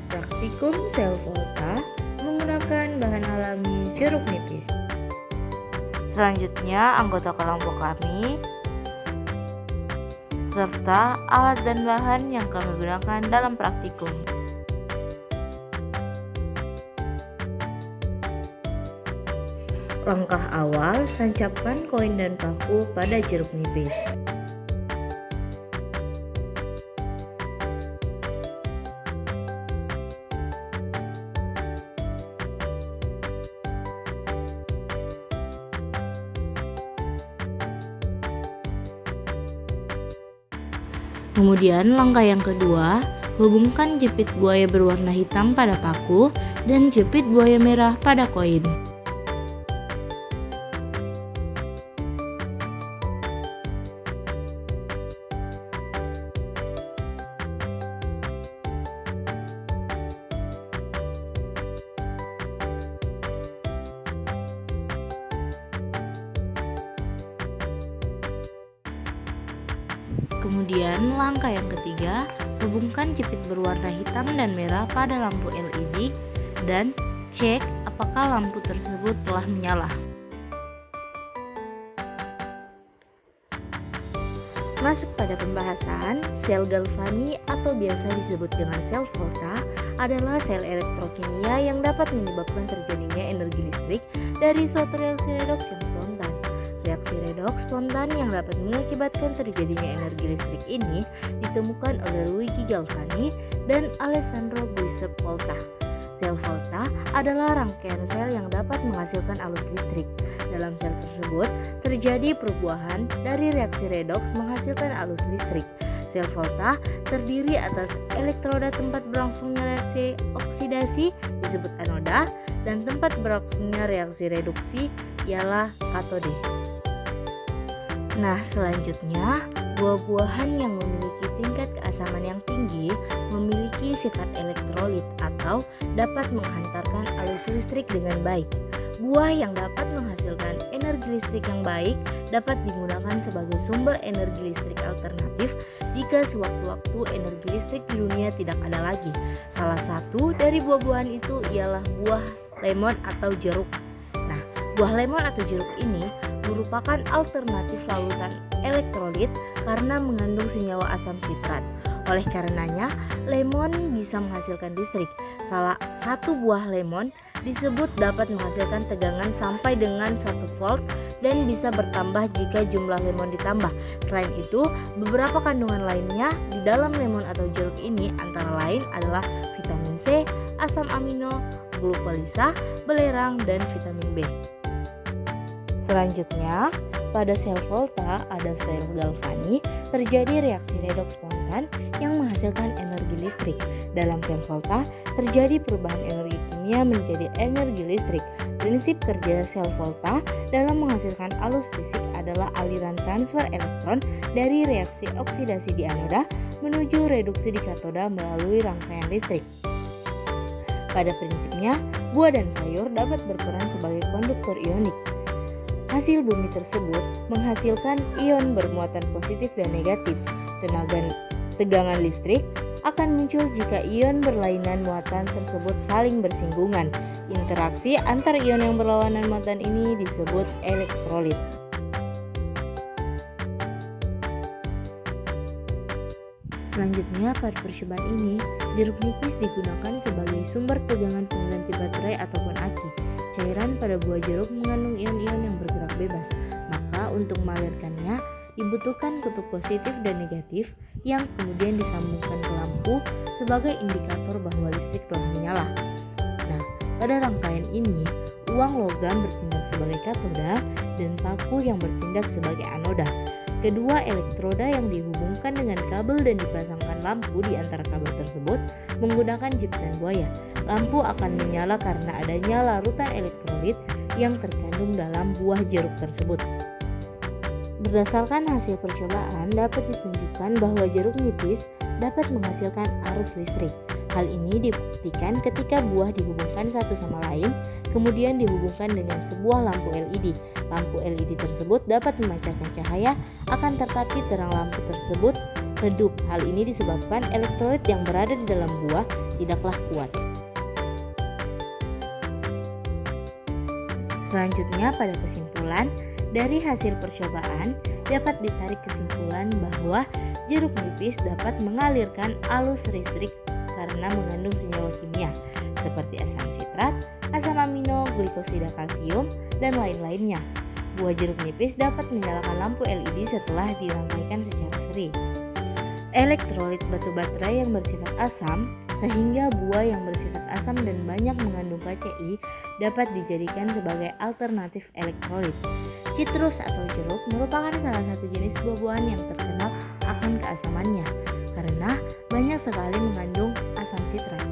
Praktikum sel volta menggunakan bahan alami jeruk nipis. Selanjutnya, anggota kelompok kami serta alat dan bahan yang kami gunakan dalam praktikum. Langkah awal, tancapkan koin dan paku pada jeruk nipis. Kemudian langkah yang kedua, hubungkan jepit buaya berwarna hitam pada paku dan jepit buaya merah pada koin. Kemudian langkah yang ketiga, hubungkan jepit berwarna hitam dan merah pada lampu LED dan cek apakah lampu tersebut telah menyala. Masuk pada pembahasan, sel galvani atau biasa disebut dengan sel volta adalah sel elektrokimia yang dapat menyebabkan terjadinya energi listrik dari suatu reaksi redoks yang spontan. Reaksi redoks spontan yang dapat mengakibatkan terjadinya energi listrik ini ditemukan oleh Luigi Galvani dan Alessandro Giuseppe Volta. Sel volta adalah rangkaian sel yang dapat menghasilkan arus listrik. Dalam sel tersebut terjadi perubahan dari reaksi redoks menghasilkan arus listrik. Sel volta terdiri atas elektroda tempat berlangsungnya reaksi oksidasi disebut anoda dan tempat berlangsungnya reaksi reduksi ialah katode. Nah, selanjutnya, buah-buahan yang memiliki tingkat keasaman yang tinggi memiliki sifat elektrolit atau dapat menghantarkan arus listrik dengan baik. Buah yang dapat menghasilkan energi listrik yang baik dapat digunakan sebagai sumber energi listrik alternatif jika sewaktu-waktu energi listrik di dunia tidak ada lagi. Salah satu dari buah-buahan itu ialah buah lemon atau jeruk. Nah, buah lemon atau jeruk ini merupakan alternatif larutan elektrolit karena mengandung senyawa asam sitrat. Oleh karenanya, lemon bisa menghasilkan listrik. Salah satu buah lemon disebut dapat menghasilkan tegangan sampai dengan 1 volt dan bisa bertambah jika jumlah lemon ditambah. Selain itu, beberapa kandungan lainnya di dalam lemon atau jeruk ini antara lain adalah vitamin C, asam amino, glukolisa, belerang, dan vitamin B. Selanjutnya, pada sel volta ada sel galvani, terjadi reaksi redoks spontan yang menghasilkan energi listrik. Dalam sel volta terjadi perubahan energi kimia menjadi energi listrik. Prinsip kerja sel volta dalam menghasilkan arus listrik adalah aliran transfer elektron dari reaksi oksidasi di anoda menuju reduksi di katoda melalui rangkaian listrik. Pada prinsipnya, buah dan sayur dapat berperan sebagai konduktor ionik. Hasil bumi tersebut menghasilkan ion bermuatan positif dan negatif. Tegangan listrik akan muncul jika ion berlainan muatan tersebut saling bersinggungan. Interaksi antar ion yang berlawanan muatan ini disebut elektrolit. Selanjutnya, pada percobaan ini, jeruk nipis digunakan sebagai sumber tegangan pengganti baterai ataupun aki. Cairan pada buah jeruk mengandung ion-ion yang bergerak bebas, maka untuk mengalirkannya dibutuhkan kutub positif dan negatif yang kemudian disambungkan ke lampu sebagai indikator bahwa listrik telah menyala. Nah, pada rangkaian ini, uang logam bertindak sebagai katoda dan paku yang bertindak sebagai anoda. Kedua elektroda yang dihubungkan dengan kabel dan dipasangkan lampu di antara kabel tersebut menggunakan jepitan buaya. Lampu akan menyala karena adanya larutan elektrolit yang terkandung dalam buah jeruk tersebut. Berdasarkan hasil percobaan dapat ditunjukkan bahwa jeruk nipis dapat menghasilkan arus listrik. Hal ini dibuktikan ketika buah dihubungkan satu sama lain, kemudian dihubungkan dengan sebuah lampu LED. Lampu LED tersebut dapat memancarkan cahaya, akan tetapi terang lampu tersebut redup. Hal ini disebabkan elektrolit yang berada di dalam buah tidaklah kuat. Selanjutnya, pada kesimpulan, dari hasil percobaan dapat ditarik kesimpulan bahwa jeruk nipis dapat mengalirkan alus listrik karena mengandung senyawa kimia seperti asam sitrat, asam amino, glikosida kalsium, dan lain-lainnya. Buah jeruk nipis dapat menyalakan lampu LED setelah dirangkaikan secara seri. Elektrolit batu baterai yang bersifat asam, sehingga buah yang bersifat asam dan banyak mengandung KCI dapat dijadikan sebagai alternatif elektrolit. Citrus atau jeruk merupakan salah satu jenis buah-buahan yang terkenal akan keasamannya karena banyak sekali mengandung asam sitrat.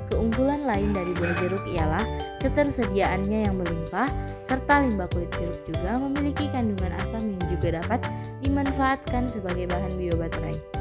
Keunggulan lain dari buah jeruk ialah ketersediaannya yang melimpah, serta limbah kulit jeruk juga memiliki kandungan asam yang juga dapat dimanfaatkan sebagai bahan biobaterai.